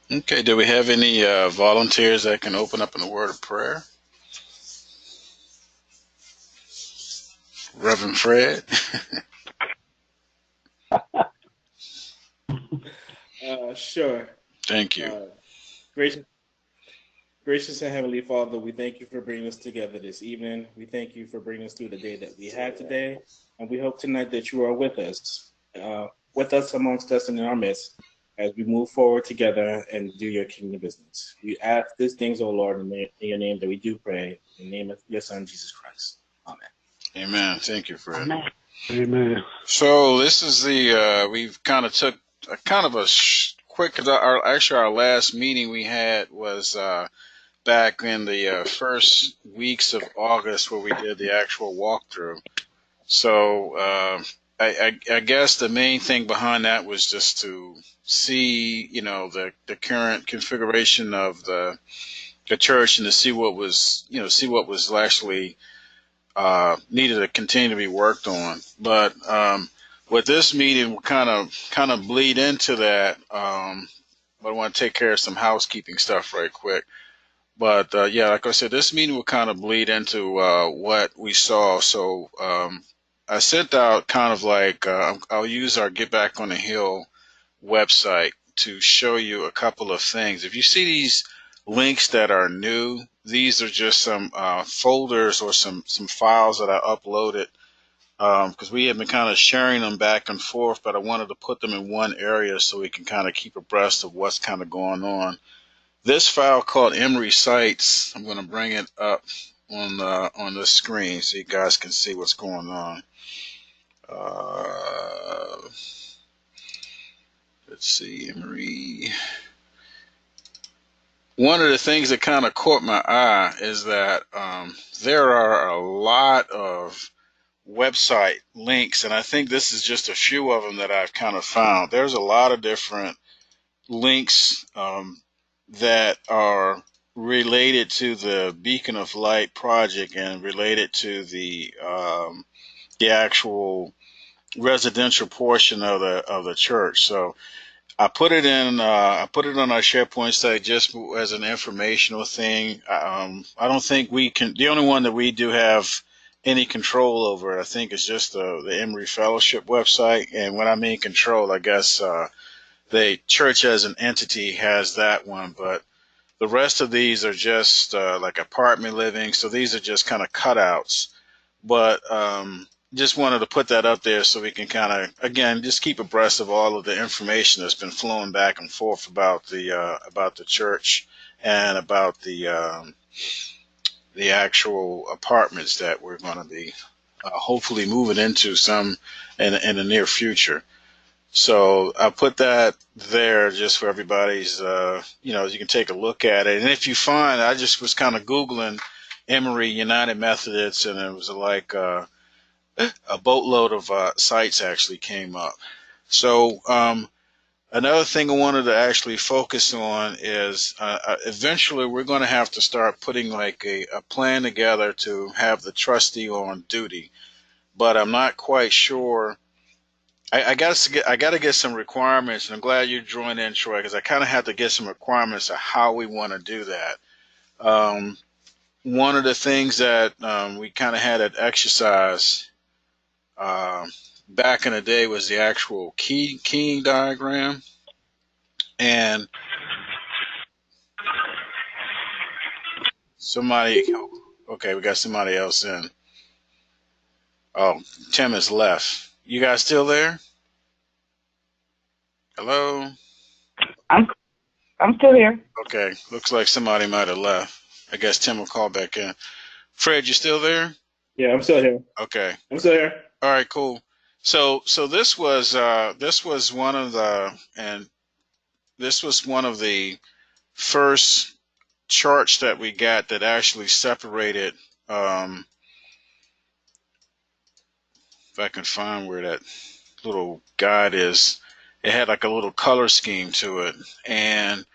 Okay, do we have any volunteers that can open up in a word of prayer? Reverend Fred? Sure. Thank you. Uh, gracious, gracious and Heavenly Father, we thank you for bringing us together this evening. We thank you for bringing us through the day that we had today. And we hope tonight that you are with us amongst us and in our midst as we move forward together and do your kingdom business. We ask these things, O Lord, in your name that we do pray. In the name of your Son, Jesus Christ. Amen. Amen. Thank you, Fred. Amen. So this is we've kind of took a kind of a quick, 'cause our last meeting we had was back in the first weeks of August where we did the actual walkthrough. So I guess the main thing behind that was just to see, the current configuration of the church and to see what was, see what was actually needed to continue to be worked on. But with this meeting, we'll kind of bleed into that. But I want to take care of some housekeeping stuff right quick. But yeah, like I said, this meeting will kind of bleed into what we saw. So I sent out kind of like I'll use our Get Back on the Hill website to show you a couple of things. If you see these links that are new, these are just some folders or some files that I uploaded because we have been kind of sharing them back and forth, but I wanted to put them in one area so we can kind of keep abreast of what's kind of going on. This file called Emory Sites, I'm going to bring it up on the screen so you guys can see what's going on. Uh, let's see, Emory. One of the things that kind of caught my eye is that there are a lot of website links, and I think this is just a few of them that I've kind of found. There's a lot of different links that are related to the Beacon of Light project and related to the actual residential portion of the church. So I put it in. I put it on our SharePoint site just as an informational thing. I don't think we can. The only one that we do have any control over, I think, is just the Emory Fellowship website. And when I mean control, I guess the church as an entity has that one, but the rest of these are just like apartment living. So these are just kind of cutouts. But just wanted to put that up there so we can kind of, again, just keep abreast of all of the information that's been flowing back and forth about the church and about the actual apartments that we're going to be hopefully moving into some in the near future. So I put that there just for everybody's, you can take a look at it. And if you find, I just was kind of Googling Emory United Methodists, and it was like a boatload of sites actually came up. So another thing I wanted to actually focus on is eventually we're going to have to start putting like a plan together to have the trustee on duty. But I'm not quite sure. I got to get some requirements, and I'm glad you joined in, Troy, because I kind of have to get some requirements of how we want to do that. Um, One of the things that we kind of had an exercise uh, back in the day was the actual keying diagram, and somebody. Okay, we got somebody else in. Oh, Tim has left. You guys still there? Hello. I'm I'm still here. Okay, looks like somebody might have left. I guess Tim will call back in. Fred, you still there? Yeah, I'm still here. Okay. I'm still here. All right, cool. So this was one of the first charts that we got that actually separated. Um, if I can find where that little guide is, it had like a little color scheme to it, and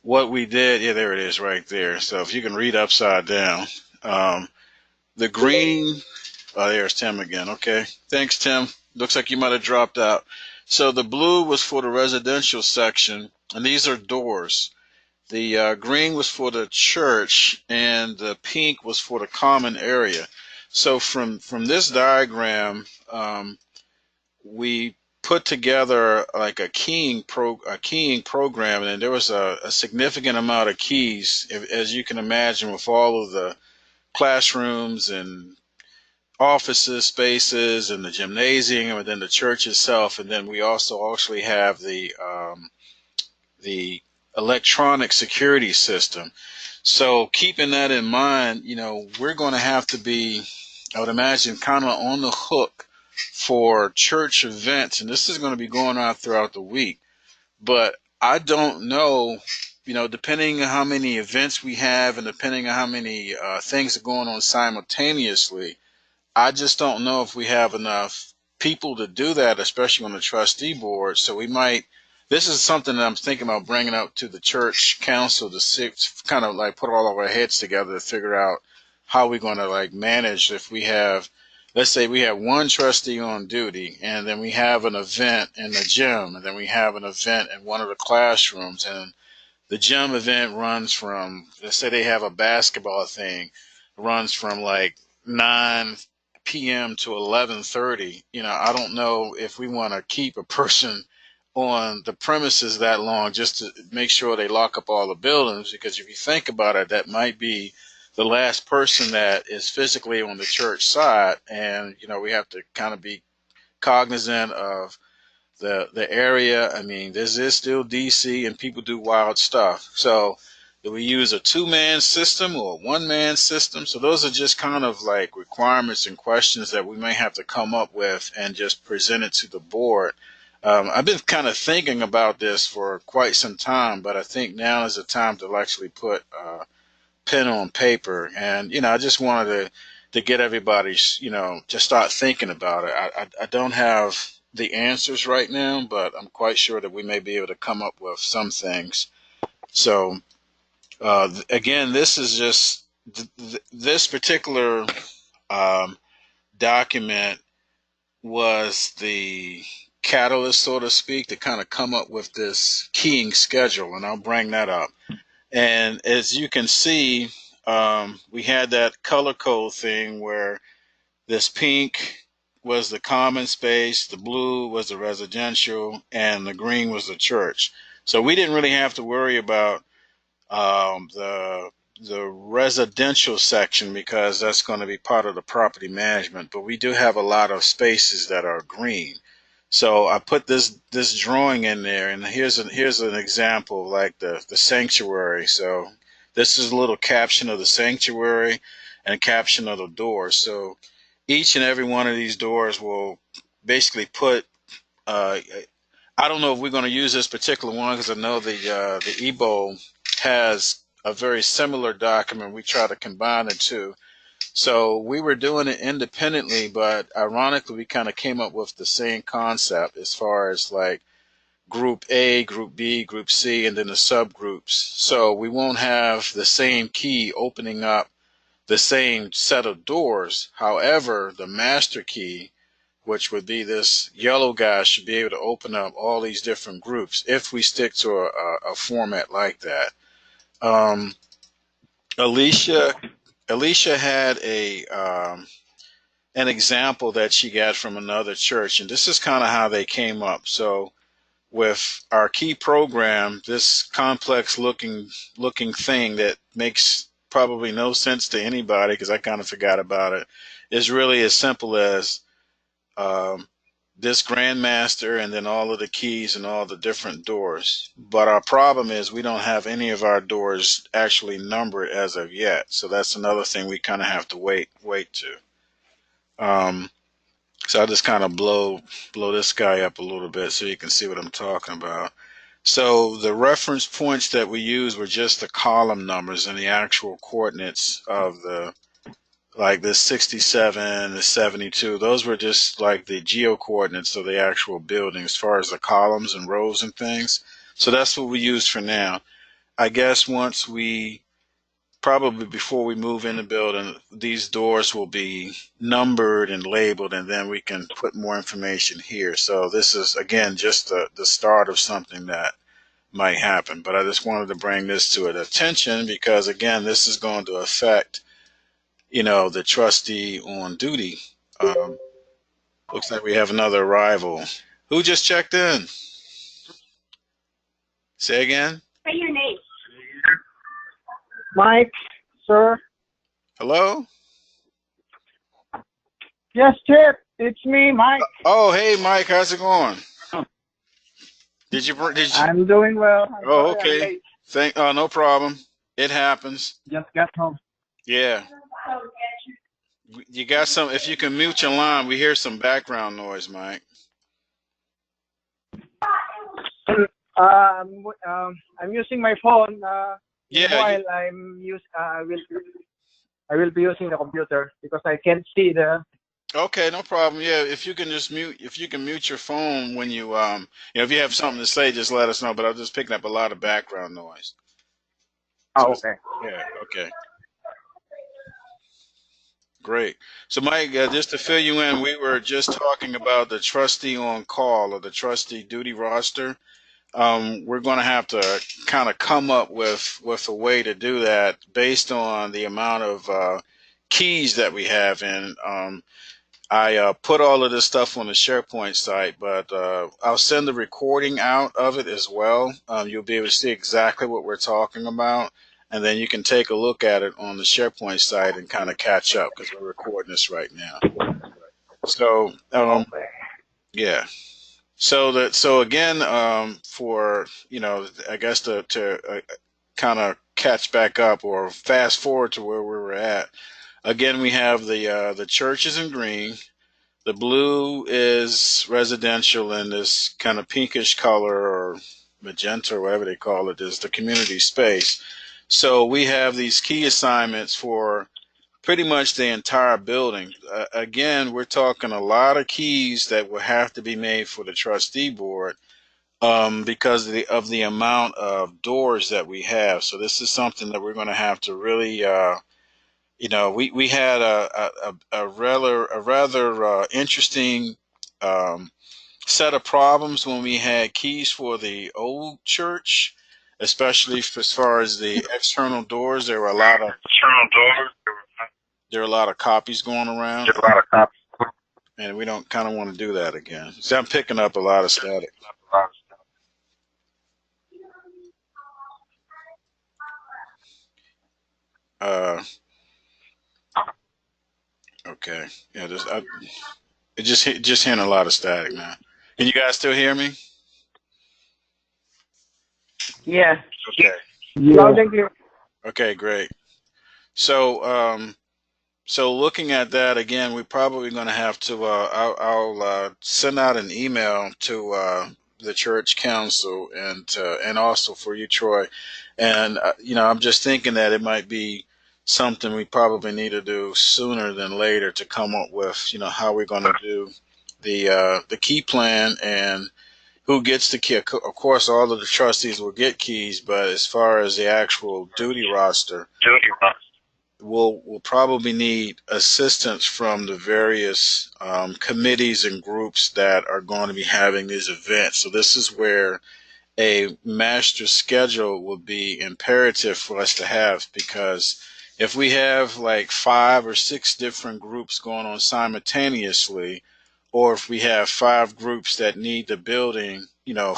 what we did, yeah, there it is, right there. So if you can read upside down, um, the green. Oh, there's Tim again. Okay. Thanks, Tim. Looks like you might have dropped out. So the blue was for the residential section, and these are doors. The green was for the church, and the pink was for the common area. So from this diagram, we put together like a keying program, and there was a significant amount of keys, as you can imagine, with all of the classrooms and offices spaces and the gymnasium, and then the church itself, and then we also actually have the electronic security system. So keeping that in mind, we're going to have to be, I would imagine, kind of on the hook for church events, and this is going to be going on throughout the week. But I don't know, depending on how many events we have and depending on how many things are going on simultaneously, I just don't know if we have enough people to do that, especially on the trustee board. So we might. This is something that I'm thinking about bringing up to the church council to see, kind of like put all of our heads together to figure out how we're going to like manage if we have, let's say we have one trustee on duty, and then we have an event in the gym, and then we have an event in one of the classrooms, and the gym event runs from, let's say they have a basketball thing, runs from like 9 p.m. to 11:30. I don't know if we want to keep a person on the premises that long just to make sure they lock up all the buildings, because if you think about it, that might be the last person that is physically on the church side, and we have to kind of be cognizant of the area. I mean, this is still DC, and people do wild stuff. So, do we use a two-man system or a one-man system? So those are just kind of like requirements and questions that we may have to come up with and just present it to the board. I've been kind of thinking about this for quite some time, but I think now is the time to actually put pen on paper. And I just wanted to get everybody, to start thinking about it. I don't have the answers right now, but I'm quite sure that we may be able to come up with some things. So again, this is just this particular um, document was the catalyst, so to speak, to kind of come up with this keying schedule, and I'll bring that up. And as you can see, we had that color code thing where this pink was the common space, the blue was the residential, and the green was the church. So we didn't really have to worry about the residential section because that's going to be part of the property management. But we do have a lot of spaces that are green. So I put this drawing in there, and here's an example, like the sanctuary. So this is a little caption of the sanctuary and a caption of the door. So each and every one of these doors will basically put. I don't know if we're going to use this particular one because I know the EBO has a very similar document. We try to combine the two. So we were doing it independently, but ironically, we kind of came up with the same concept as far as like group A, group B, group C, and then the subgroups. So we won't have the same key opening up the same set of doors. However, the master key, which would be this yellow guy, should be able to open up all these different groups if we stick to a format like that. Um, Alicia, Alicia had an example that she got from another church, and this is kind of how they came up. So with our key program, this complex looking thing that makes probably no sense to anybody because I kind of forgot about it, is really as simple as um, this grandmaster and then all of the keys and all the different doors. But our problem is we don't have any of our doors actually numbered as of yet. So that's another thing we kind of have to wait to. Um, so I'll just kind of blow this guy up a little bit so you can see what I'm talking about. So the reference points that we used were just the column numbers and the actual coordinates of the, like this 67, the 72. Those were just like the geo coordinates of the actual building as far as the columns and rows and things. So that's what we use for now. I guess once we, probably before we move in the building, these doors will be numbered and labeled, and then we can put more information here. So this is, again, just the start of something that might happen. But I just wanted to bring this to attention because, again, this is going to affect, the trustee on duty. Um, Looks like we have another arrival. Who just checked in? Say again. Say your name. Mike, sir. Hello? Yes, Chip. It's me, Mike. Oh, hey, Mike. How's it going? Did you? I'm doing well. I'm Oh, sorry I'm okay. late. No problem. It happens. Just got home. Yeah. You got some, if you can mute your line, we hear some background noise, Mike. I'm using my phone. Yeah. While I will be using the computer because I can't see the. Okay, no problem. Yeah, if you can mute your phone when if you have something to say, just let us know. But I'm just picking up a lot of background noise. Oh, okay. Yeah, okay. Great. So, Mike, just to fill you in, we were just talking about the trustee on call or the trustee duty roster. We're going to have to kind of come up with a way to do that based on the amount of keys that we have in. I put all of this stuff on the SharePoint site, but I'll send the recording out of it as well. You'll be able to see exactly what we're talking about, and then you can take a look at it on the SharePoint site and kind of catch up because we're recording this right now. So, Okay. yeah. So again, for I guess to kind of catch back up or fast forward to where we were at. Again, we have the churches in green. The blue is residential, and this kind of pinkish color or magenta or whatever they call it is the community space. So we have these key assignments for pretty much the entire building. Again, we're talking a lot of keys that will have to be made for the trustee board because of the amount of doors that we have. So this is something that we're going to have to really we had a rather interesting um, set of problems when we had keys for the old church, especially as far as the external doors. There were a lot of copies going around, and we don't kind of want to do that again. So I'm picking up a lot of static. Uh, okay, yeah, just hearing a lot of static now. Can you guys still hear me? Yeah. Okay. Loud and clear. Okay, great. So, so looking at that again, we're probably going to have to. I'll send out an email to the church council and also for you, Troy. And I'm just thinking that it might be something we probably need to do sooner than later to come up with, how we're going to do the key plan and who gets the key. Of course, all of the trustees will get keys, but as far as the actual duty roster, we'll probably need assistance from the various committees and groups that are going to be having these events. So this is where a master schedule will be imperative for us to have, because if we have like 5 or 6 different groups going on simultaneously, or if we have 5 groups that need the building,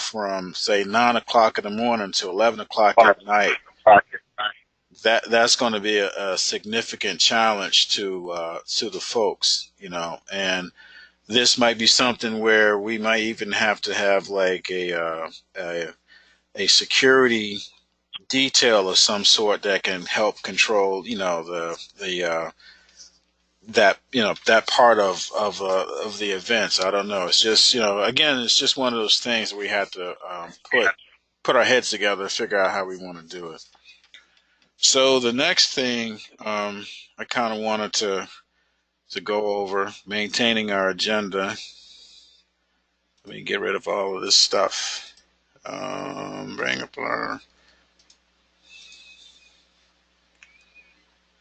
from say 9 o'clock in the morning to 11 o'clock at night, that's going to be a significant challenge to the folks, and this might be something where we might even have to have like a security detail of some sort that can help control, that part of the events. I don't know. It's just, again, it's just one of those things we have to put our heads together, figure out how we want to do it. So the next thing I kind of wanted to go over, maintaining our agenda. Let me get rid of all of this stuff. Bring up our.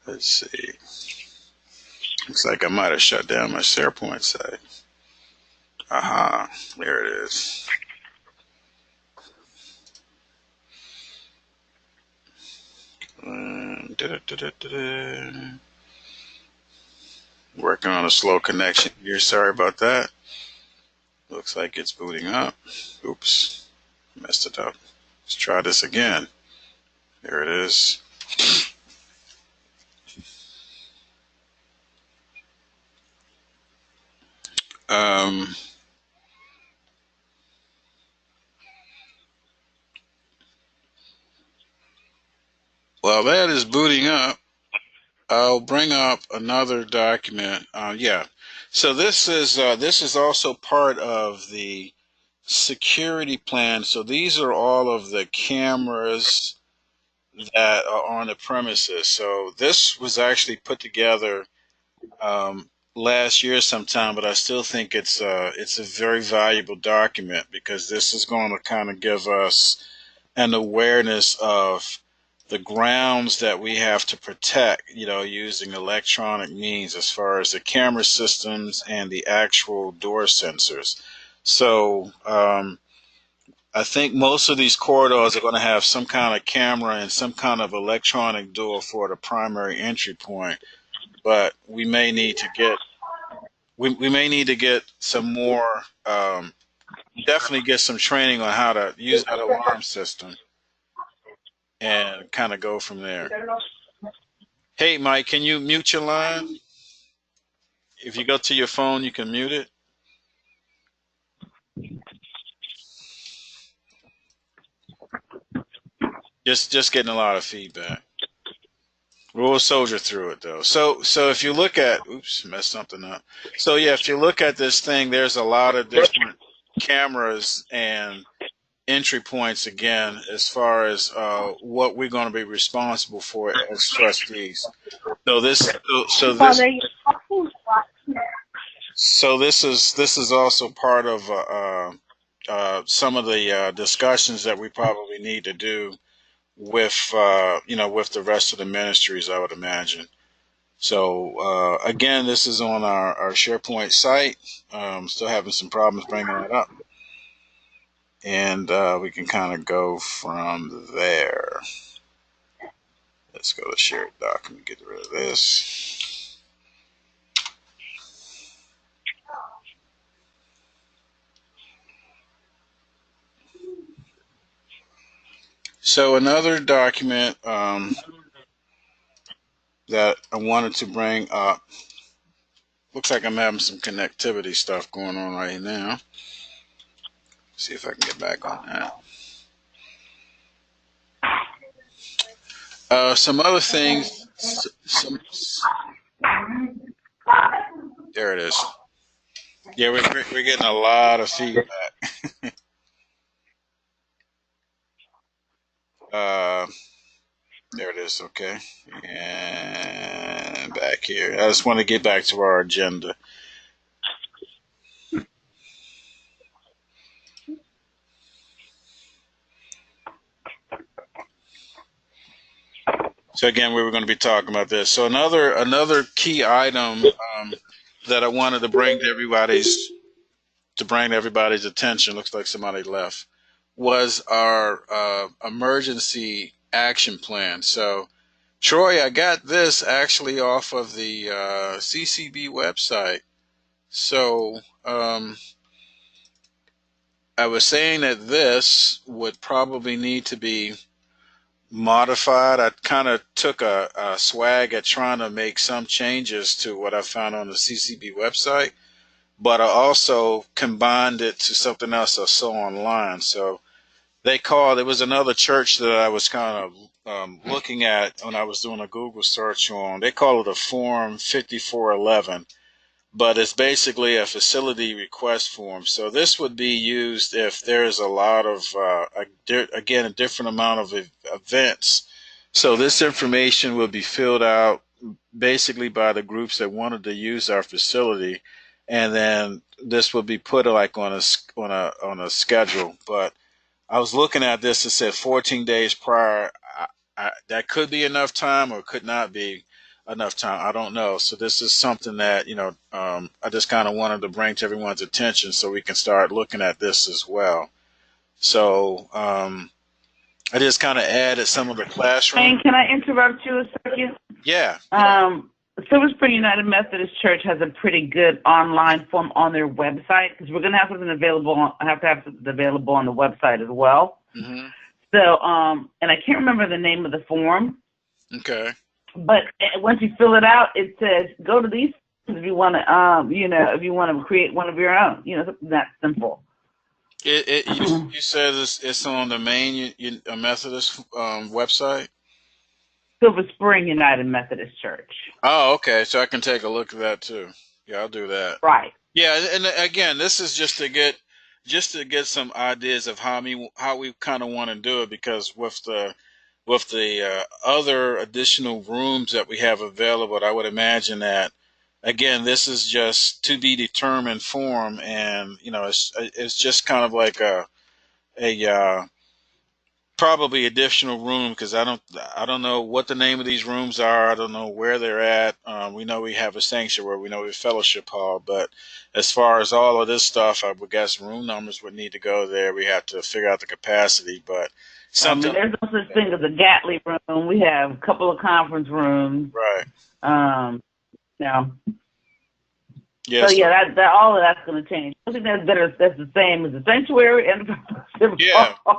Let's see. Looks like I might have shut down my SharePoint site. Aha, there it is. Working on a slow connection here. Sorry about that. Looks like it's booting up. Oops, messed it up. Let's try this again. There it is. Um, while that is booting up, I'll bring up another document. Yeah. So this is also part of the security plan. So these are all of the cameras that are on the premises. So this was actually put together last year sometime, but I still think it's a very valuable document because this is going to kind of give us an awareness of the grounds that we have to protect, you know, using electronic means as far as the camera systems and the actual door sensors. So I think most of these corridors are going to have some kind of camera and some kind of electronic door for the primary entry point. But we may need to get some more, definitely get some training on how to use that alarm system and kind of go from there. Hey, Mike, can you mute your line? If you go to your phone, you can mute it. Just getting a lot of feedback. We'll soldier through it though. So if you look at, oops, messed something up. So yeah, if you look at this thing, there's a lot of different cameras and entry points again, as far as what we're going to be responsible for as trustees. So this is also part of some of the discussions that we probably need to do with you know, with the rest of the ministries, I would imagine. So again, this is on our SharePoint site. Still having some problems bringing it up, and we can kind of go from there. Let's go to shared document, get rid of this. So another document that I wanted to bring up. Looks like I'm having some connectivity stuff going on right now. See if I can get back on that. Some other things. There it is. Yeah, we're getting a lot of feedback. uh, there it is. Okay, and back here. I just want to get back to our agenda. So again, we were going to be talking about this. So another key item that I wanted to bring to everybody's attention. Looks like somebody left. Was our emergency action plan. So Troy, I got this actually off of the CCB website. So I was saying that this would probably need to be modified. I kind of took a swag at trying to make some changes to what I found on the CCB website, but I also combined it to something else I saw online. So there was another church that I was kind of looking at when I was doing a Google search on. They call it a Form 5411, but it's basically a facility request form. So this would be used if there's a lot of, again, a different amount of events. So this information will be filled out basically by the groups that wanted to use our facility, and then this will be put like on a schedule. But I was looking at this. It said 14 days prior. That could be enough time, or could not be enough time. I don't know. So this is something that I just kind of wanted to bring to everyone's attention, so we can start looking at this as well. So I just kind of added some of the classroom. Wayne, can I interrupt you a second? Yeah. Silver Spring United Methodist Church has a pretty good online form on their website because we're going to have something available. I have to have something available on the website as well. Mm-hmm. So, and I can't remember the name of the form. Okay. But once you fill it out, it says go to these if you want to, if you want to create one of your own, something that simple. You said it's on the main Methodist website. Silver Spring United Methodist Church. Oh, okay. So I can take a look at that too. Yeah, I'll do that. Right. Yeah, and again, this is just to get some ideas of how we kind of want to do it, because with the other additional rooms that we have available, I would imagine that again, this is just to be determined form, and it's just kind of like a probably additional room, because I don't know what the name of these rooms are. I don't know where they're at. We know we have a sanctuary. We know we have a fellowship hall, but as far as all of this stuff, I would guess room numbers would need to go there. We have to figure out the capacity, but something. There's no such thing as a Gatley room. We have a couple of conference rooms. Right. Yeah. Yes. So yeah, that all of that's going to change. I think that's better. That's the same as the sanctuary and the fellowship.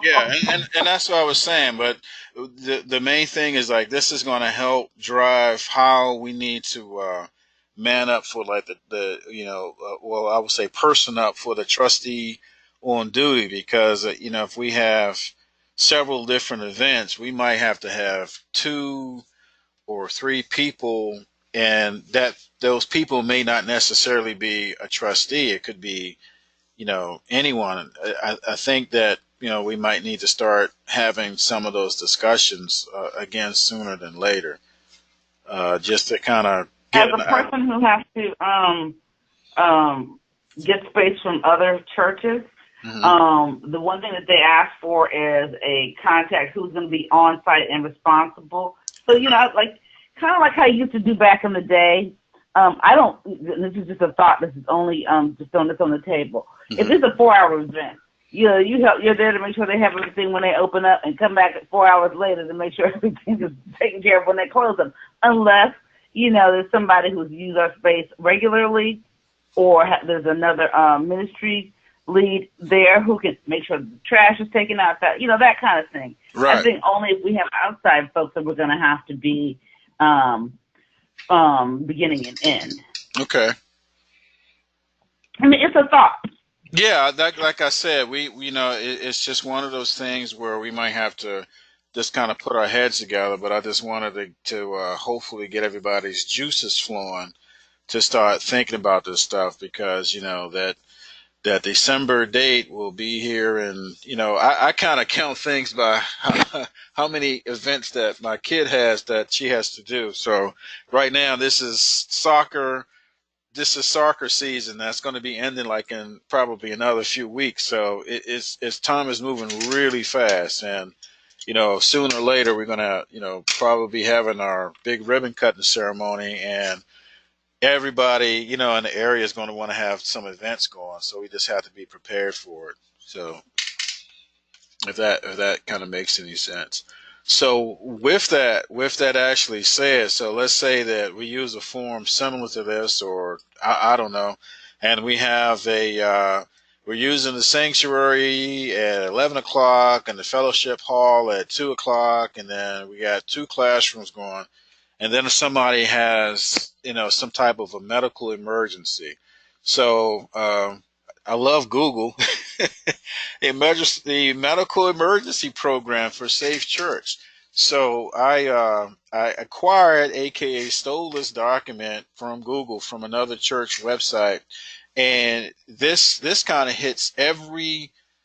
Yeah, and that's what I was saying. But the main thing is, like, this is going to help drive how we need to man up for, like, well, I would say person up for the trustee on duty, because if we have several different events, we might have to have 2 or 3 people, and that those people may not necessarily be a trustee. It could be anyone. I think that we might need to start having some of those discussions again sooner than later, just to kind of As get a person who has to get space from other churches, the one thing that they ask for is a contact who's going to be on site and responsible. So kind of like how you used to do back in the day. I don't. This is just a thought. This is only just throwing this on the table. Mm-hmm. If it's a 4-hour event, you're there to make sure they have everything when they open up, and come back 4 hours later to make sure everything is taken care of when they close them. Unless there's somebody who's used our space regularly, or there's another ministry lead there who can make sure the trash is taken out. That kind of thing. Right. I think only if we have outside folks that we're going to have to be. Beginning and end. Okay. I mean, it's a thought. Yeah, like I said, it's just one of those things where we might have to just kind of put our heads together. But I just wanted to hopefully get everybody's juices flowing to start thinking about this stuff, because that December date will be here, and I kind of count things by how many events that my kid has that she has to do. So right now, this is soccer season. That's going to be ending like in probably another few weeks. So it's time is moving really fast, and sooner or later we're going to probably be having our big ribbon cutting ceremony, and everybody, in the area is going to want to have some events going, so we just have to be prepared for it. So if that kind of makes any sense. So with that actually said, so let's say that we use a form similar to this, or I don't know, and we have we're using the sanctuary at 11 o'clock and the fellowship hall at 2 o'clock, and then we got 2 classrooms going. And then if somebody has, some type of a medical emergency. So I love Google. The medical emergency program for Safe Church. So I acquired, aka stole, this document from Google from another church website, and this kind of hits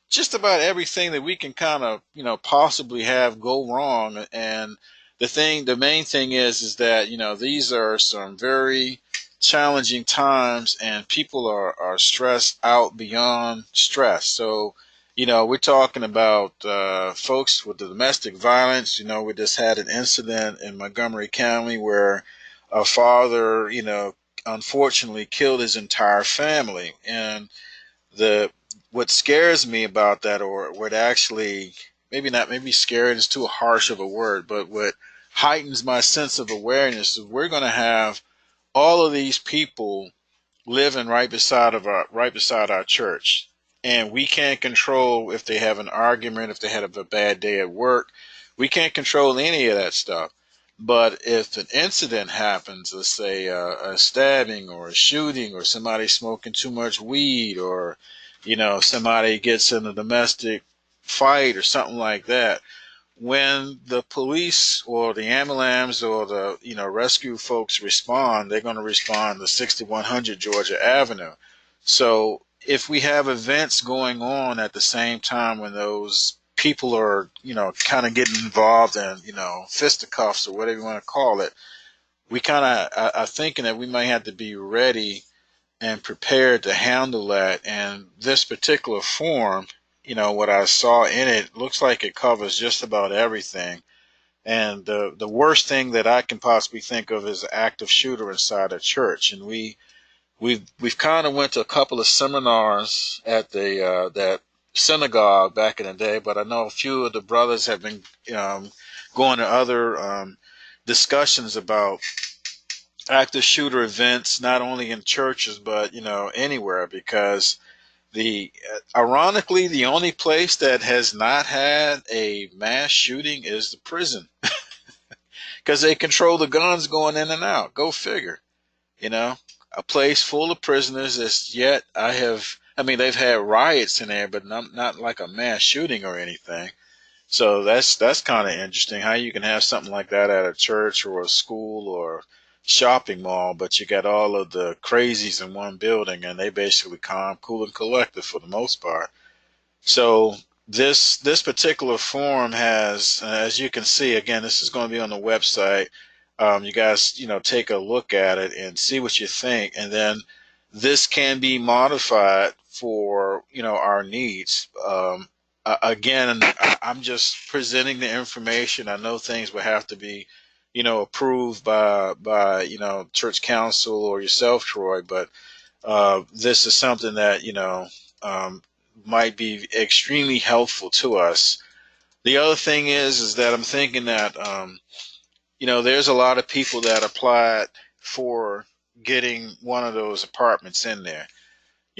just about everything that we can kind of possibly have go wrong. And the main thing is that these are some very challenging times, and people are stressed out beyond stress. So we're talking about folks with the domestic violence. We just had an incident in Montgomery County where a father unfortunately killed his entire family. And what scares me about that, or what actually maybe not, maybe scared is too harsh of a word, but what heightens my sense of awareness is we're going to have all of these people living right beside our church, and we can't control if they have an argument, if they had a bad day at work. We can't control any of that stuff. But if an incident happens, let's say a stabbing or a shooting, or somebody smoking too much weed, or somebody gets in a domestic fight or something like that, when the police or the ambulance or the rescue folks respond, they're going to respond to 6100 Georgia Avenue. So if we have events going on at the same time when those people are kind of getting involved in fisticuffs or whatever you want to call it, we kind of are thinking that we might have to be ready and prepared to handle that. And this particular form, what I saw in it looks like it covers just about everything. And the worst thing that I can possibly think of is an active shooter inside a church. And we've kind of went to a couple of seminars at the that synagogue back in the day, but I know a few of the brothers have been going to other discussions about active shooter events, not only in churches but anywhere, because the ironically the only place that has not had a mass shooting is the prison, because they control the guns going in and out. Go figure. you know a place full of prisoners. As yet I mean, they've had riots in there, but not like a mass shooting or anything. So that's kind of interesting how you can have something like that at a church or a school or shopping mall, but you got all of the crazies in one building, and they basically calm, cool, and collected for the most part. So this particular form has, as you can see, again, this is going to be on the website. You guys, take a look at it and see what you think, and then this can be modified for our needs. Again, I'm just presenting the information. I know things will have to be, approved by church council or yourself, Troy, but this is something that might be extremely helpful to us. The other thing is that I'm thinking that there's a lot of people that applied for getting one of those apartments in there.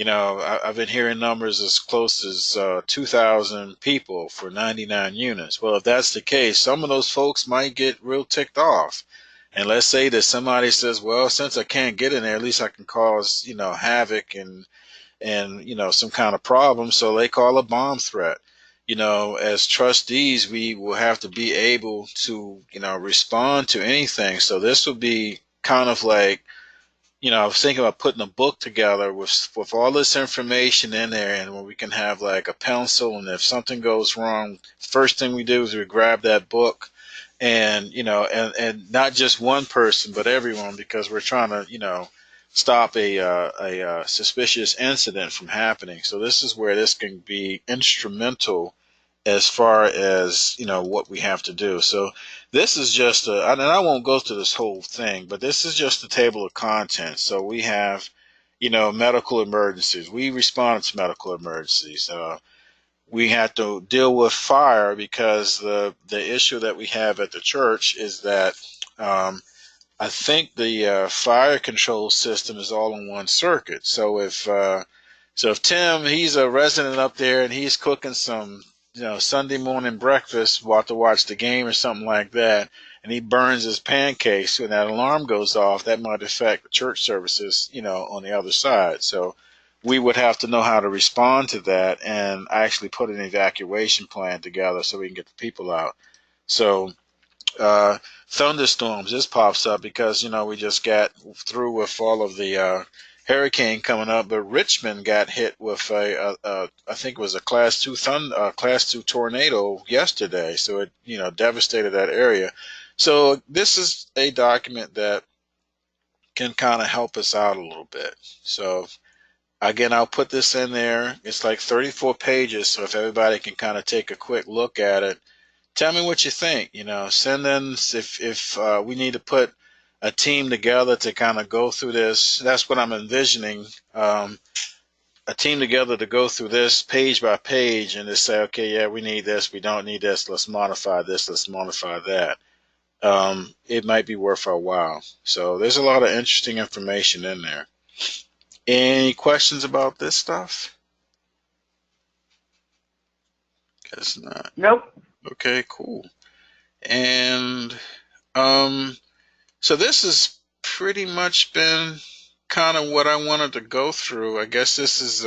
I've been hearing numbers as close as 2,000 people for 99 units. Well, if that's the case, some of those folks might get real ticked off. And let's say that somebody says, well, since I can't get in there, at least I can cause, havoc and some kind of problem. So they call a bomb threat. As trustees, we will have to be able to, respond to anything. So this would be kind of like, I was thinking about putting a book together with all this information in there, and where we can have like a pencil, and if something goes wrong, first thing we do is we grab that book, and and not just one person but everyone, because we're trying to stop a suspicious incident from happening. So this is where this can be instrumental as far as what we have to do. So this is just and I won't go through this whole thing, but this is just a table of contents. So we have medical emergencies. We respond to medical emergencies. We have to deal with fire, because the issue that we have at the church is that I think the fire control system is all in one circuit. So if Tim, he's a resident up there and he's cooking some Sunday morning breakfast while to watch the game or something like that, and he burns his pancakes and that alarm goes off, that might affect the church services on the other side. So we would have to know how to respond to that and actually put an evacuation plan together so we can get the people out. So uh, thunderstorms, this pops up because we just got through with all of the hurricane coming up, but Richmond got hit with I think it was a class 2 tornado yesterday, so it devastated that area. So this is a document that can kind of help us out a little bit. So again, I'll put this in there. It's like 34 pages, so if everybody can kind of take a quick look at it, tell me what you think. Send in if we need to put a team together to kind of go through this. That's what I'm envisioning. a team together to go through this page by page and just say, okay, yeah, we need this, we don't need this, let's modify this, let's modify that. It might be worth our while. So there's a lot of interesting information in there. Any questions about this stuff? Guess not. Nope. Okay, cool. And um, so this has pretty much been kind of what I wanted to go through. I guess this is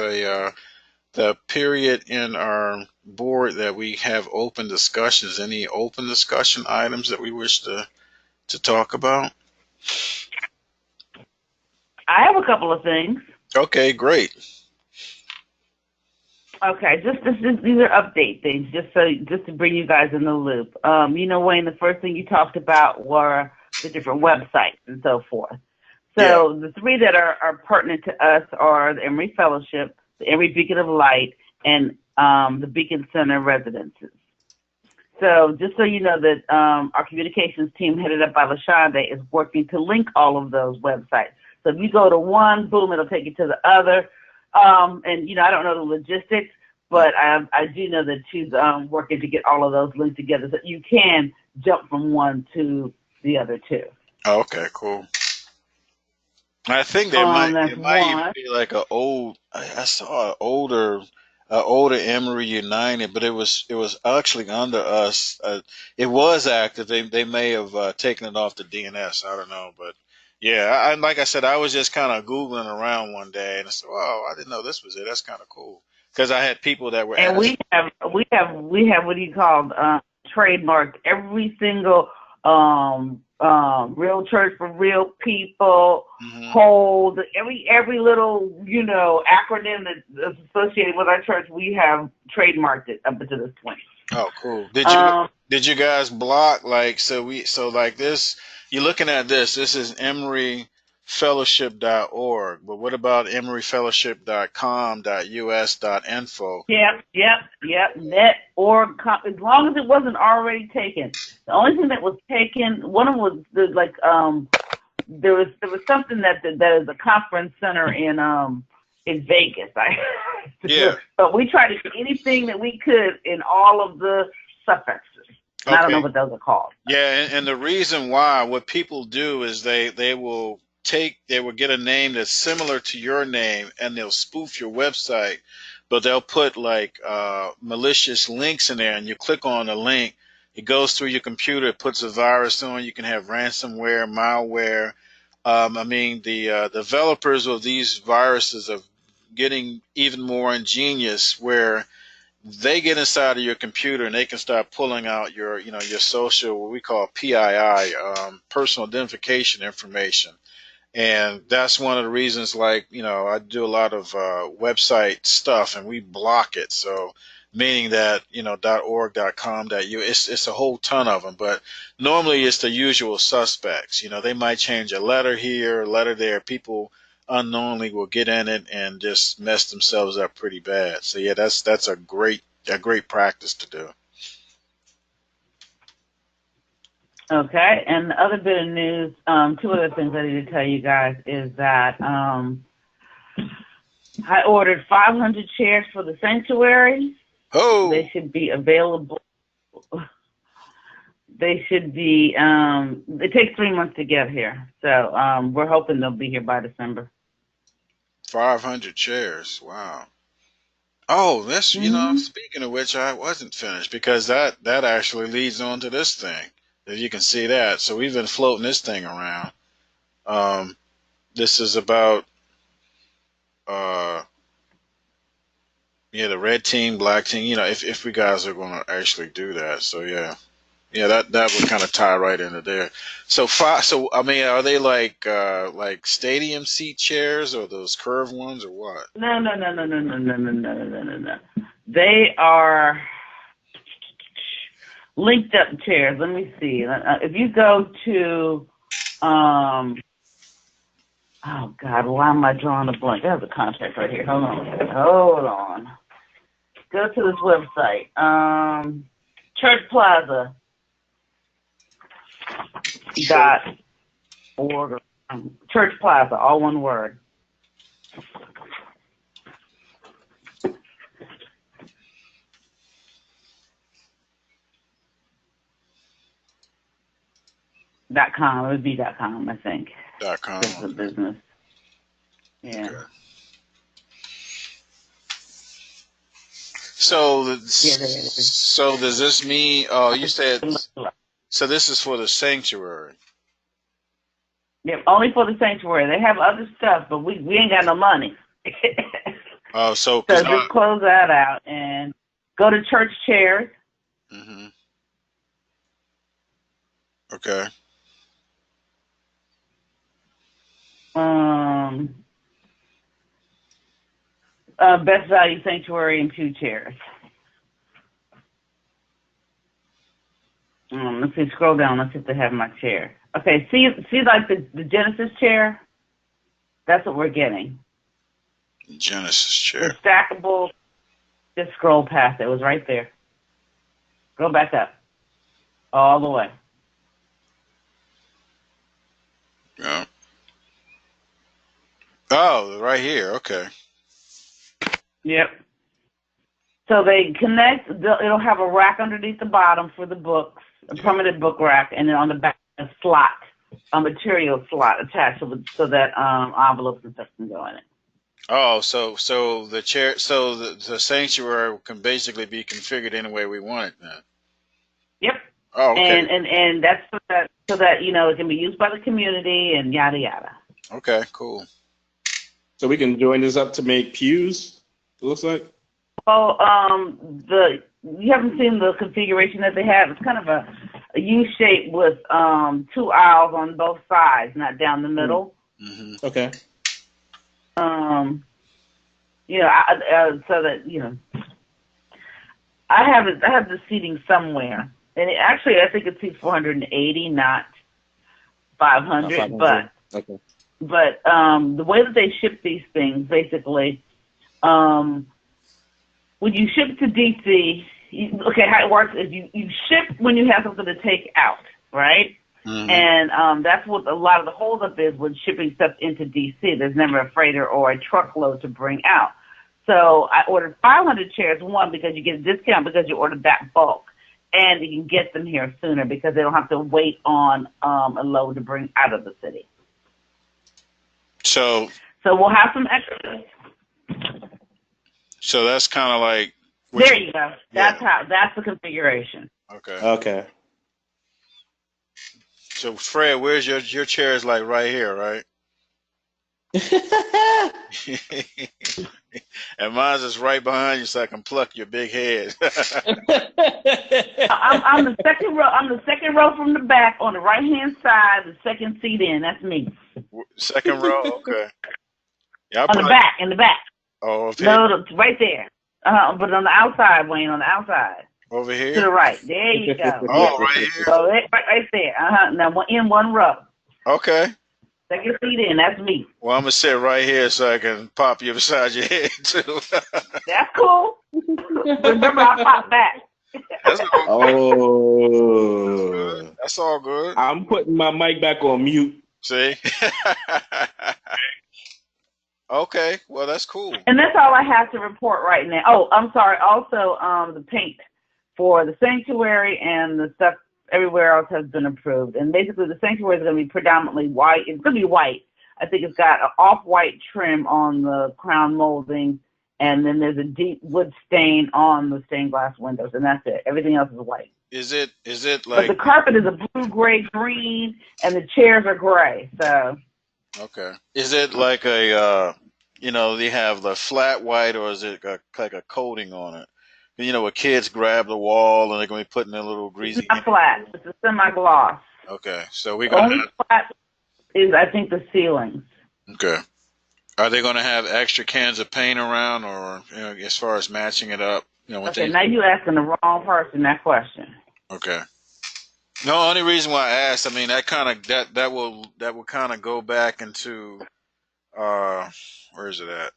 the period in our board that we have open discussions. Any open discussion items that we wish to talk about? I have a couple of things. Okay, great. Okay, just these are update things, just to bring you guys in the loop. Wayne, the first thing you talked about were the different websites and so forth. So the three that are pertinent to us are the Emory Fellowship, the Emory Beacon of Light, and the Beacon Center Residences. So just so you know that our communications team headed up by LaShonda is working to link all of those websites. So if you go to one, boom, it'll take you to the other. And I don't know the logistics, but I do know that she's working to get all of those linked together so you can jump from one to the other two. Oh, okay, cool. I think there might even be like I saw an older Emory United, but it was actually under us. It was active. They may have taken it off the DNS. I don't know, but yeah, like I said, I was just kind of googling around one day, and I said, "Wow, I didn't know this was it. That's kind of cool." Because I had people that were and asking. we have what do you call trademarked every single real church for real people, hold every little acronym that's associated with our church. We have trademarked it up to this point. Oh, cool. Did you guys block so like this? You're looking at this. This is emoryfellowship.org, but what about emoryfellowship.com.us.info? Yep. Net org. As long as it wasn't already taken. The only thing that was taken, one of them was there was something that is a conference center in Vegas. Yeah. But we tried to do anything that we could in all of the suffixes. And I don't know what those are called. Yeah, and the reason why, what people do is they will get a name that's similar to your name, and they'll spoof your website, but they'll put like malicious links in there, and you click on the link, it goes through your computer, it puts a virus on. You can have ransomware, malware. The developers of these viruses are getting even more ingenious, where they get inside of your computer and they can start pulling out your social, what we call PII, personal identification information. And that's one of the reasons, like, I do a lot of website stuff and we block it. So meaning that, .org, .com, it's a whole ton of them, but normally it's the usual suspects. They might change a letter here, a letter there. People unknowingly will get in it and just mess themselves up pretty bad. So yeah, that's a great practice to do. Okay, and the other bit of news, two other things I need to tell you guys is that I ordered 500 chairs for the sanctuary. Oh, they should be available. They should be. It takes 3 months to get here, so we're hoping they'll be here by December. 500 chairs. Wow. Oh, that's speaking of which, I wasn't finished because that actually leads on to this thing. If you can see that, so we've been floating this thing around. This is about the red team, black team. If we guys are going to actually do that, so yeah, that would kind of tie right into there. So are they like stadium seat chairs or those curved ones or what? No. They are linked up chairs. Let me see. If you go to, oh God, why am I drawing a blank? There's a contact right here. Hold on. Go to this website, Church Plaza. .org. Church Plaza, all one word. .com. It would be .com, I think. .com. Just the business. Yeah. Okay. So, so does this mean? Oh, you said. So this is for the sanctuary. Yeah, only for the sanctuary. They have other stuff, but we ain't got no money. Oh, so so just close that out and go to church chairs. Mm-hmm. Okay. Best value sanctuary and pew chairs. Let's see, scroll down. Let's see if they have my chair. Okay, see like the Genesis chair? That's what we're getting. Genesis chair. The stackable, just scroll past it. It was right there. Go back up. All the way. Yeah. Oh, right here. Okay. Yep. So they connect. It'll have a rack underneath the bottom for the books, a permanent book rack, and then on the back a slot, a material slot attached so that envelopes and stuff can go in it. Oh, so the chair, so the sanctuary can basically be configured any way we want it then. Yep. Oh, okay. And that's so that it can be used by the community and yada yada. Okay, cool. So we can join this up to make pews. It looks like. Well, you haven't seen the configuration that they have. It's kind of a U shape with 2 aisles on both sides, not down the middle. Mm-hmm. Okay. So that I have the seating somewhere, and I think it seats 480, not 500. But okay. But the way that they ship these things, basically, when you ship to DC, how it works is you ship when you have something to take out, right? Mm-hmm. And that's what a lot of the holdup is when shipping stuff into DC. There's never a freighter or a truckload to bring out. So I ordered 500 chairs, one, because you get a discount because you ordered that bulk, and you can get them here sooner because they don't have to wait on a load to bring out of the city. So we'll have some extras. So that's kind of like. There you go. That's the configuration. Okay. Okay. So Fred, where's your chair? Is like right here, right? And mine's is right behind you, so I can pluck your big head. I'm the second row. I'm the second row from the back on the right hand side, the second seat in. That's me. Second row, okay. Yeah, in the back. Oh, okay. No, right there. But on the outside, Wayne, on the outside. Over here? To the right. There you go. Oh, right here. So right there. Now in one row. Okay. Second seat in. That's me. Well, I'm gonna sit right here so I can pop you beside your head too. That's cool. Remember, I pop back. That's all good. That's all good. I'm putting my mic back on mute. See? Okay, well, that's cool. And that's all I have to report right now. Oh, I'm sorry. Also, the paint for the sanctuary and the stuff everywhere else has been approved. And basically, the sanctuary is going to be predominantly white. It's going to be white. I think it's got an off-white trim on the crown molding, and then there's a deep wood stain on the stained glass windows, and that's it. Everything else is white. Is it like? But the carpet is a blue, gray, green, and the chairs are gray. So. Okay. Is it like a, they have the flat white, or is it like a coating on it? Where kids grab the wall and they're going to be putting their little greasy. It's not flat. It's a semi-gloss. Okay. So we're going to. Only flat is, I think, the ceilings. Okay. Are they going to have extra cans of paint around, or as far as matching it up? Okay, now you're asking the wrong person that question. Okay. No, only reason why I asked, that kind of that will kind of go back into where is it at?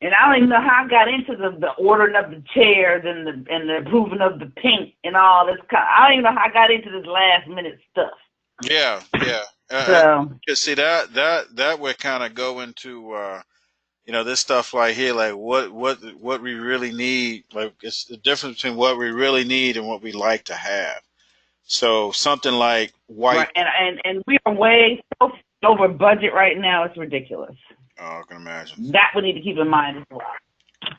And I don't even know how I got into the ordering of the chairs and the approving of the paint and all this. I don't even know how I got into this last minute stuff. Yeah. So see that would kind of go into this stuff right here, like what we really need. Like it's the difference between what we really need and what we like to have. So something like white. Right, and we are way so over budget right now. It's ridiculous. Oh, I can imagine. That we need to keep in mind as well.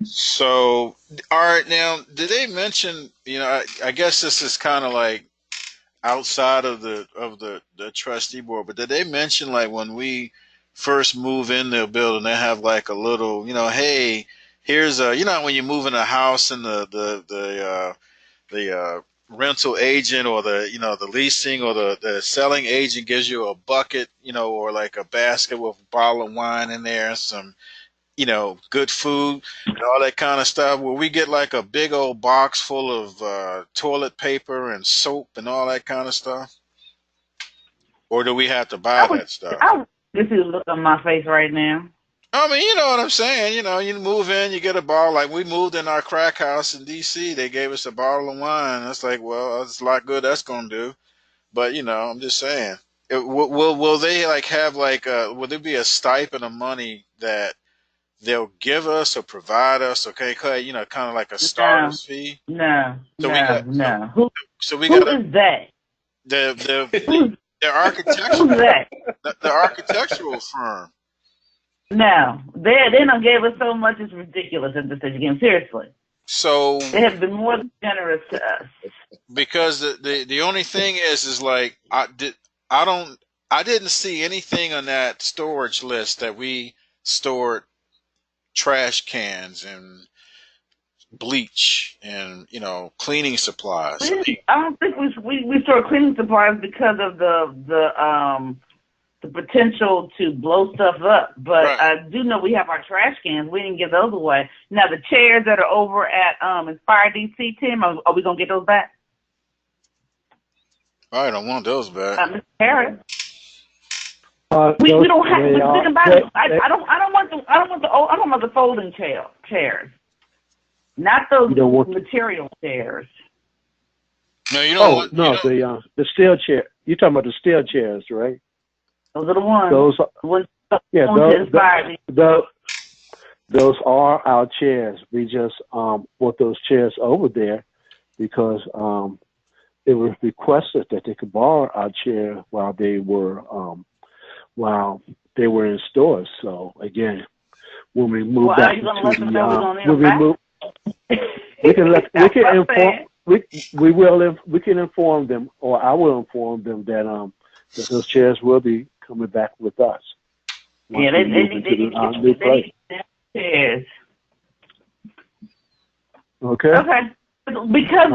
So, all right, now, did they mention? I guess this is kind of like outside of the trustee board, but did they mention like when we first move in the building, they have like a little, hey, here's a, when you move in a house and the rental agent or the leasing or the selling agent gives you a bucket, or like a basket with a bottle of wine in there, and some good food and all that kind of stuff. Will we get like a big old box full of toilet paper and soap and all that kind of stuff? Or do we have to buy that stuff? I would this is look on my face right now. I mean, you know what I'm saying. You move in, you get a bottle. Like we moved in our crack house in D.C., they gave us a bottle of wine. That's like, well, that's a lot good that's going to do. But, I'm just saying. Will they like have like, will there be a stipend of money that they'll give us or provide us, okay, kind of like a No, starter's fee. no, So we no, got no. Who got is that? the the Who's architectural that? the architectural firm. No, they don't give us so much. It's ridiculous at this stage again. Seriously, So they have been more than generous to us. because the only thing is like I didn't see anything on that storage list that we stored trash cans and bleach and cleaning supplies. I don't think we store cleaning supplies because of the potential to blow stuff up. But Right. I do know we have our trash cans. We didn't give those away. Now the chairs that are over at Inspire DC, Tim, are we gonna get those back? I don't want those back. Mr. Harris. We don't have. They Think about it. I don't want the folding chairs. Not those You don't want- material chairs. No, you don't want. No, the steel chair. You're talking about the steel chairs, right? Those are the ones. Those, yeah, those those are our chairs. We just put those chairs over there because it was requested that they could borrow our chair while they were in stores. So again, when we move Well, back are you gonna into let them know we're gonna need when them we back? move, we can inform them, or I will inform them that those chairs will be coming back with us. Yeah, they need chairs. Okay. Okay. Because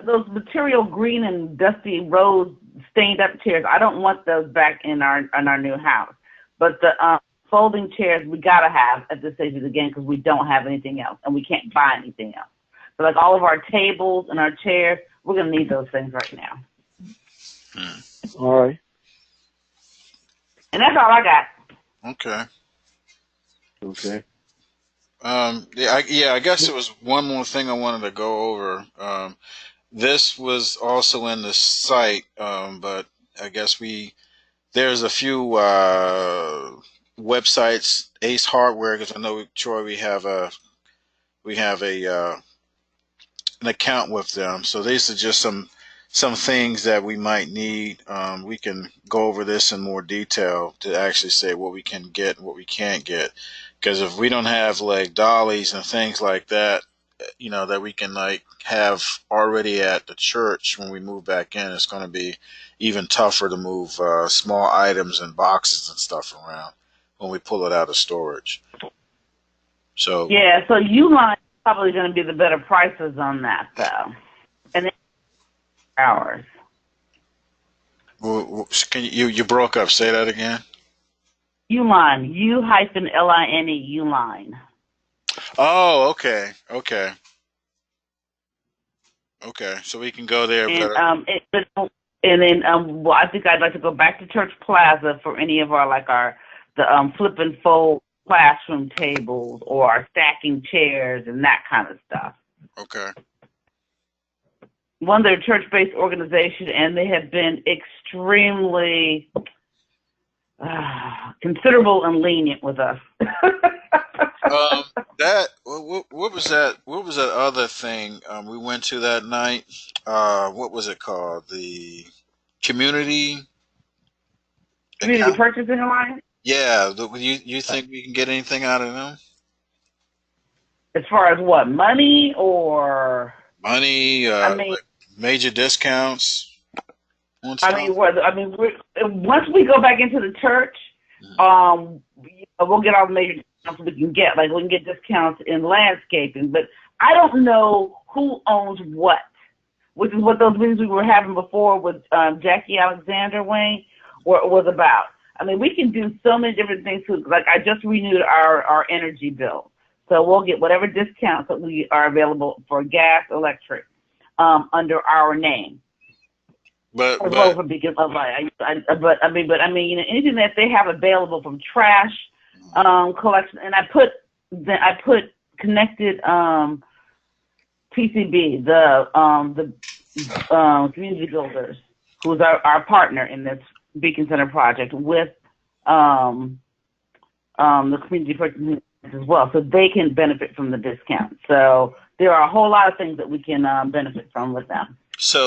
those material green and dusty rose stained up chairs, I don't want those back in our new house. But the folding chairs we gotta have at this stage again because we don't have anything else and we can't buy anything else. So like all of our tables and our chairs, we're gonna need those things right now. All right. And that's all I got. Okay. Okay. I guess it was one more thing I wanted to go over. This was also in the site, but I guess there's a few websites, Ace Hardware, because I know Troy, we have a an account with them. So these are just some things that we might need. We can go over this in more detail to actually say what we can get and what we can't get. Because if we don't have like dollies and things like that, that we can like have already at the church when we move back in, it's going to be even tougher to move small items and boxes and stuff around when we pull it out of storage. So yeah, so Uline is probably going to be the better prices on that though, and then ours. Can you broke up? Say that again. Uline, U-Line, Uline. Oh, okay. So we can go there. And then well, I think I'd like to go back to Church Plaza for any of the flip and fold classroom tables or our stacking chairs and that kind of stuff. Okay. One, they're a church-based organization, and they have been extremely considerable and lenient with us. Um, that what was that? What was that other thing we went to that night? What was it called? The community Community account. Purchasing Alliance. Yeah, you think we can get anything out of them? As far as what, money or? Money, I mean, like major discounts on I mean, stuff. what? I mean, once we go back into the church, we'll get all the major discounts we can get. Like we can get discounts in landscaping, but I don't know who owns what, which is what those meetings we were having before with Jackie Alexander Wayne was about. I mean, we can do so many different things. Like I just renewed our energy bill, so we'll get whatever discounts that we are available for gas, electric, under our name, But as well as but for Beacon of Light. But I mean, you know, anything that they have available from trash collection, and I put connected PCB, the community builders, who's our partner in this Beacon Center project, with the community purchasing as well, so they can benefit from the discount. So there are a whole lot of things that we can benefit from with them.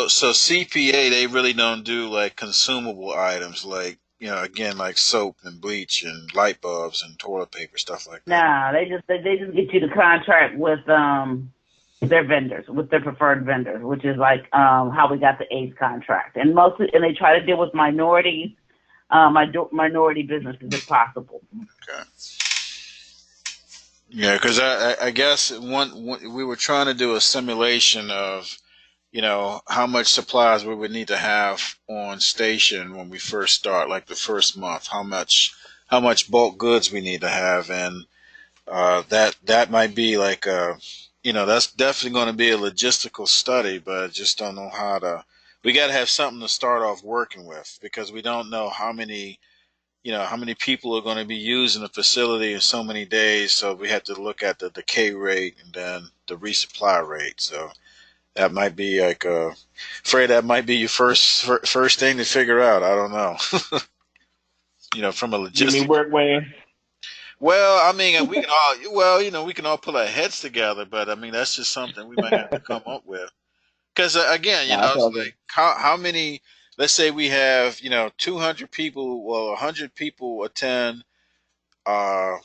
so CPA, they really don't do like consumable items like, again, like soap and bleach and light bulbs and toilet paper, stuff like that. Nah, they just get you to contract with their vendors, with their preferred vendors, which is like how we got the ACE contract. And they try to deal with minorities, minority businesses if possible. Okay. Yeah, because I guess we were trying to do a simulation of, how much supplies we would need to have on station when we first start, like the first month, how much bulk goods we need to have, and that might be like that's definitely going to be a logistical study, but I just don't know how to. We got to have something to start off working with because we don't know how many people are going to be using the facility in so many days. So we have to look at the decay rate and then the resupply rate. So that might be like, afraid that might be your first thing to figure out. I don't know. From a You mean logistic. work way? Well, I mean, we can all, well, we can all put our heads together, but I mean, that's just something we might have to come up with. Because again, Nah, that's it's all good. like how many. Let's say we have 200 people. Well, 100 people attend. Uh,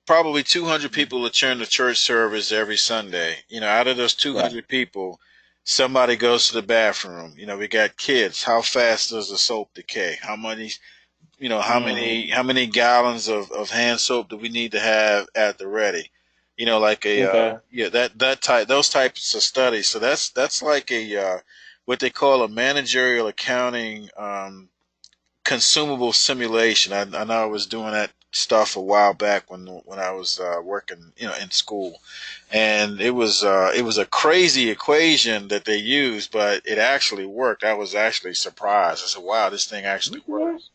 Probably 200 people attend the church service every Sunday. Out of those Right. 200 people, somebody goes to the bathroom. We got kids. How fast does the soap decay? How many how Mm, many gallons of hand soap do we need to have at the ready? Like okay. that type, those types of studies. So that's like a what they call a managerial accounting consumable simulation. I know I was doing that stuff a while back when I was working in school, and it was a crazy equation that they used, but it actually worked. I was actually surprised. I said, "Wow, this thing actually Okay. works."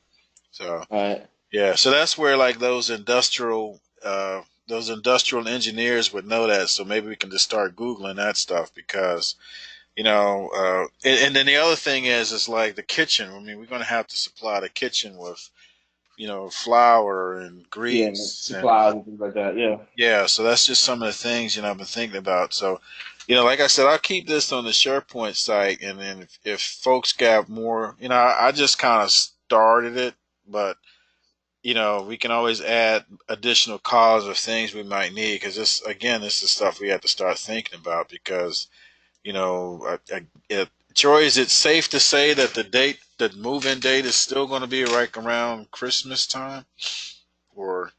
So All right. yeah, so that's where like those industrial engineers would know that. So maybe we can just start Googling that stuff because and then the other thing is like the kitchen. I mean, we're going to have to supply the kitchen with flour and Yeah, and grease and supplies and things like that. Yeah. yeah. So that's just some of the things I've been thinking about. So like I said, I'll keep this on the SharePoint site, and then if folks got more, I just kind of started it, but we can always add additional calls of things we might need because this is stuff we have to start thinking about because, Troy, is it safe to say that the move-in date is still going to be like around Christmas time, or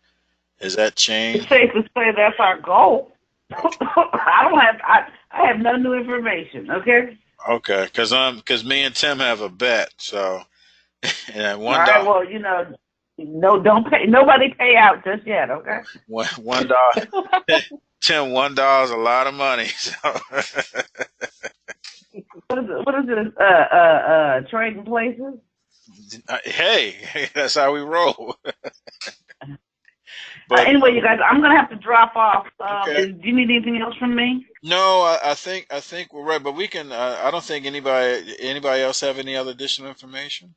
has that It's changed? safe to say that's our goal. I have no new information. Okay. Okay, because me and Tim have a bet, so and All one right. dollar, Well, no, don't pay. Nobody pay out just yet. Okay. $1, Tim, $1 is a lot of money. So What is it? What is this? Trading places. hey, that's how we roll. But Anyway, you guys, I'm gonna have to drop off. okay. Do you need anything else from me? No, I think we're right, but we can. I don't think anybody else have any other additional information.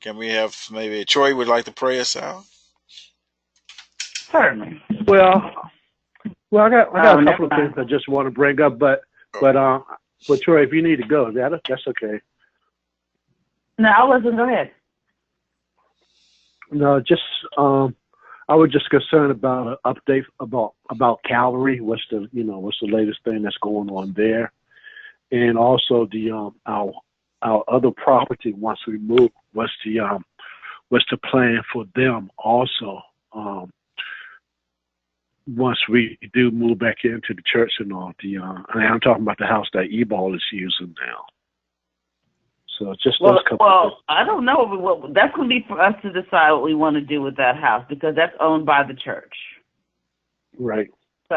Can we have maybe Troy would like to pray us out? Certainly. Well, I got a couple Never of things mind. I just want to bring up, but Troy, if you need to go, that's okay. No, I'll listen. Go ahead. No, just I was just concerned about an update about Calvary. What's the latest thing that's going on there, and also the our other property once we move. What's the plan for them also? Once we do move back into the church and all, I'm talking about the house that Ebal is using now. So just those couple. Well, I don't know. Well, that's going to be for us to decide what we want to do with that house because that's owned by the church. Right. So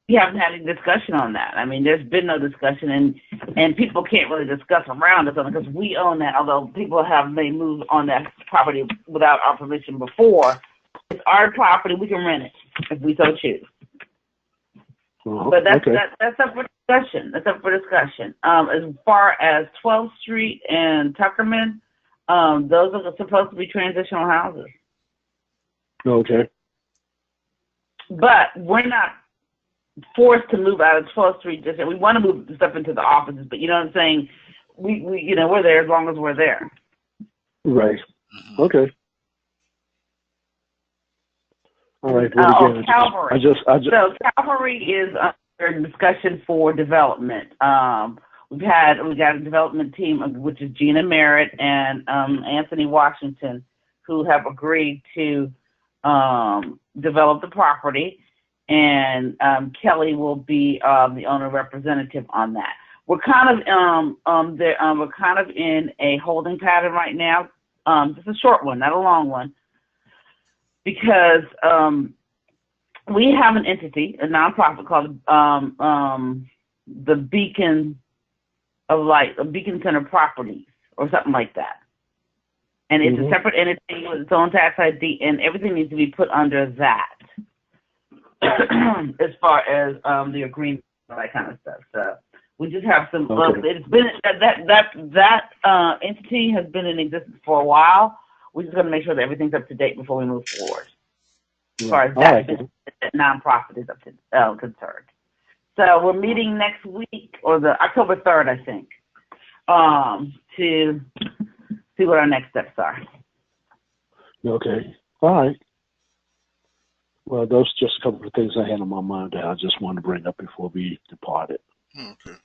we haven't had any discussion on that. I mean, there's been no discussion, and people can't really discuss around us because we own that. Although people may move on that property without our permission before, it's our property. We can rent it if we so choose. But that's up for discussion. That's up for discussion. As far as 12th Street and Tuckerman, those are supposed to be transitional houses. Okay. But we're not forced to move out of 12th Street. We want to move stuff into the offices, but you know what I'm saying? We're there as long as we're there. Right. Okay. All right. Calvary. So Calvary is under discussion for development. We got a development team, which is Gina Merritt and Anthony Washington, who have agreed to develop the property, and Kelly will be the owner representative on that. We're kind of in a holding pattern right now. Just a short one, not a long one. Because we have an entity, a nonprofit called the Beacon of Light, Beacon Center Properties, or something like that. And it's a separate entity with its own tax ID, and everything needs to be put under that, as far as the agreement, all that kind of stuff. So we just have some. It's been that entity has been in existence for a while. We're just going to make sure that everything's up to date before we move forward. As far as that nonprofit is concerned. So we're meeting next week, or the October 3rd, I think, to see what our next steps are. Okay. All right. Well, those are just a couple of things I had on my mind that I just wanted to bring up before we departed. Okay.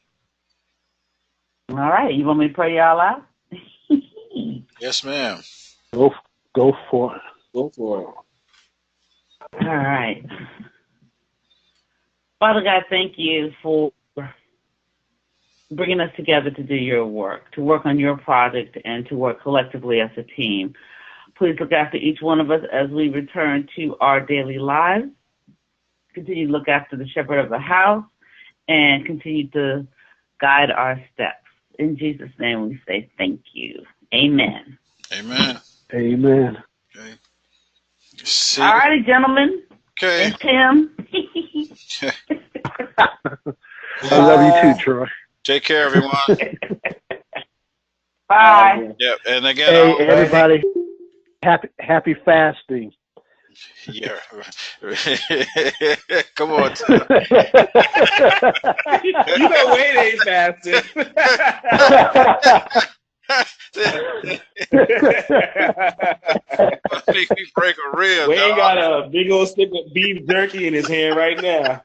All right. You want me to pray y'all out? Yes, ma'am. Go for it. Go for it. All right. Father God, thank you for bringing us together to do your work, to work on your project, and to work collectively as a team. Please look after each one of us as we return to our daily lives. Continue to look after the shepherd of the house and continue to guide our steps. In Jesus' name we say thank you. Amen. Amen. Amen. Okay. All righty, gentlemen. Okay. And Tim. I love you too, Troy. Take care, everyone. Bye. Yep. And again, hey, everybody, happy fasting. Yeah. Come on. You know Wade ain't fasting. Make me break a rib. Wade got a big old stick of beef jerky in his hand right now.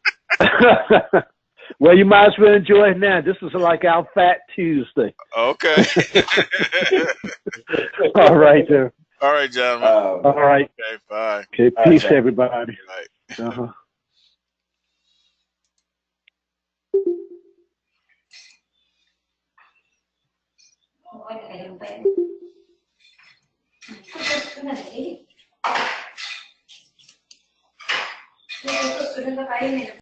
Well, you might as well enjoy it now. This is like our Fat Tuesday. Okay. All right, there. All right, gentlemen. All right. Okay, bye. Okay, peace, everybody. Right. Uh-huh.